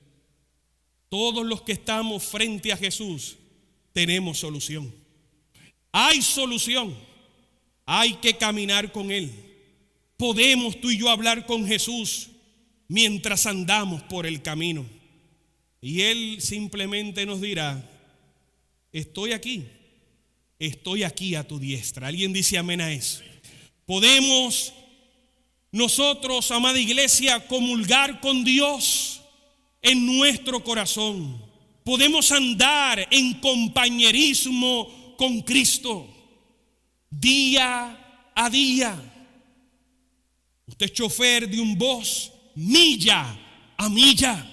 Todos los que estamos frente a Jesús tenemos solución. Hay solución. Hay que caminar con Él. Podemos tú y yo hablar con Jesús mientras andamos por el camino. Y Él simplemente nos dirá: estoy aquí a tu diestra. ¿Alguien dice amén a eso? Podemos nosotros, amada iglesia, comulgar con Dios en nuestro corazón. Podemos andar en compañerismo con Cristo día a día. Usted es chofer de un bus, milla a milla.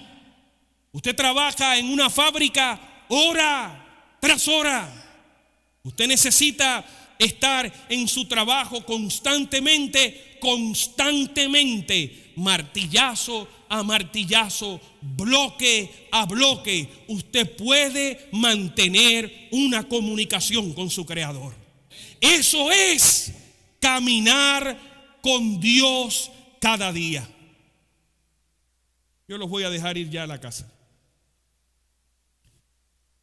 Usted trabaja en una fábrica hora tras hora. Usted necesita estar en su trabajo constantemente, martillazo a martillazo, bloque a bloque. Usted puede mantener una comunicación con su Creador. Eso es caminar con Dios cada día. Yo los voy a dejar ir ya a la casa.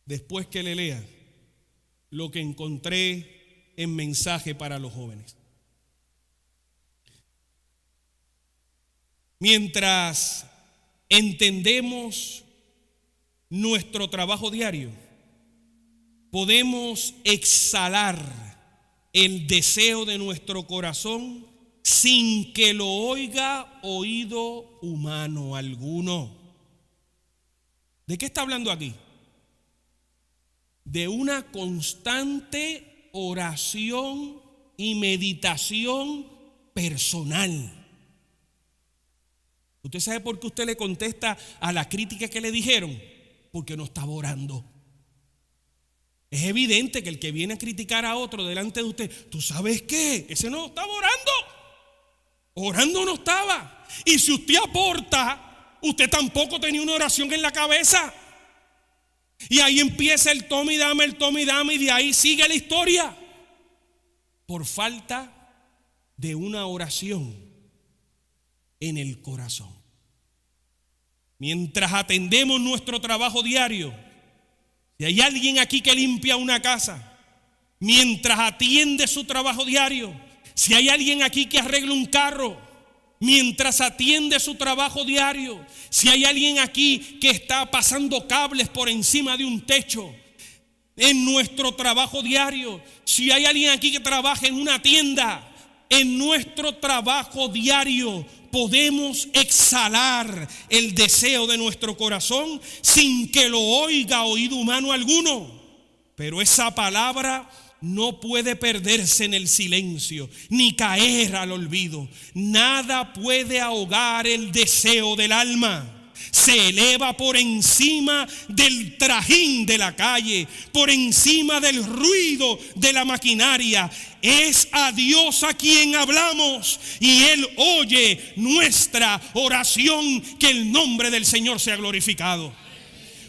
Después que le lea lo que encontré en mensaje para los jóvenes. Mientras entendemos nuestro trabajo diario, podemos exhalar el deseo de nuestro corazón sin que lo oiga oído humano alguno. ¿De qué está hablando aquí? De una constante oración y meditación personal. ¿Usted sabe por qué usted le contesta a la crítica que le dijeron? Porque no estaba orando. Es evidente que el que viene a criticar a otro delante de usted, ¿tú sabes qué? Ese no estaba orando. Orando no estaba. Y si usted aporta, usted tampoco tenía una oración en la cabeza. Y ahí empieza el toma y dame, y de ahí sigue la historia. Por falta de una oración en el corazón. Mientras atendemos nuestro trabajo diario, si hay alguien aquí que limpia una casa, mientras atiende su trabajo diario, si hay alguien aquí que arregla un carro, mientras atiende su trabajo diario, si hay alguien aquí que está pasando cables por encima de un techo, en nuestro trabajo diario, si hay alguien aquí que trabaja en una tienda, en nuestro trabajo diario podemos exhalar el deseo de nuestro corazón sin que lo oiga oído humano alguno. Pero esa palabra no puede perderse en el silencio, ni caer al olvido. Nada puede ahogar el deseo del alma. Se eleva por encima del trajín de la calle, por encima del ruido de la maquinaria. Es a Dios a quien hablamos y Él oye nuestra oración. Que el nombre del Señor sea glorificado.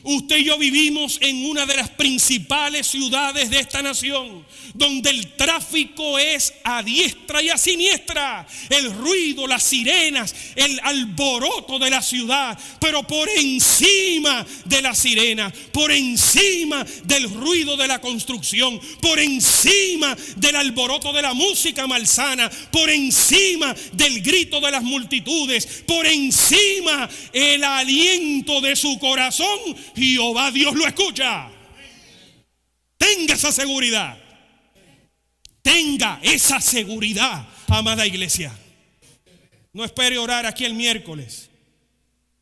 Usted y yo vivimos en una de las principales ciudades de esta nación, donde el tráfico es a diestra y a siniestra, el ruido, las sirenas, el alboroto de la ciudad. Pero por encima de la sirena, por encima del ruido de la construcción, por encima del alboroto de la música malsana, por encima del grito de las multitudes, por encima el aliento de su corazón, Jehová Dios lo escucha. Tenga esa seguridad. Tenga esa seguridad, amada iglesia. No espere orar aquí el miércoles.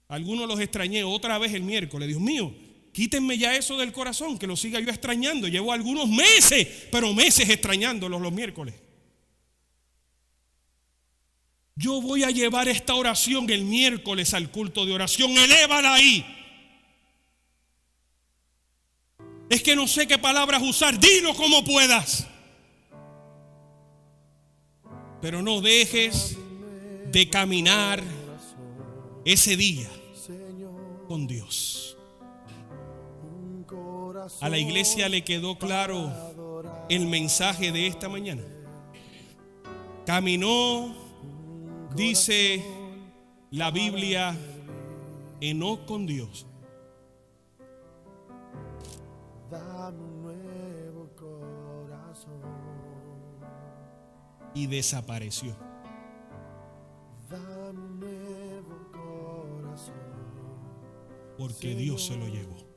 Algunos los extrañé otra vez el miércoles. Dios mío, quítenme ya eso del corazón, que lo siga yo extrañando. Llevo algunos meses, pero meses extrañándolos los miércoles. Yo voy a llevar esta oración el miércoles al culto de oración. Elévala ahí. Es que no sé qué palabras usar. Dilo como puedas. Pero no dejes de caminar ese día con Dios. A la iglesia le quedó claro el mensaje de esta mañana. Caminó, dice la Biblia, Enoc con Dios. Y desapareció. Porque Dios se lo llevó.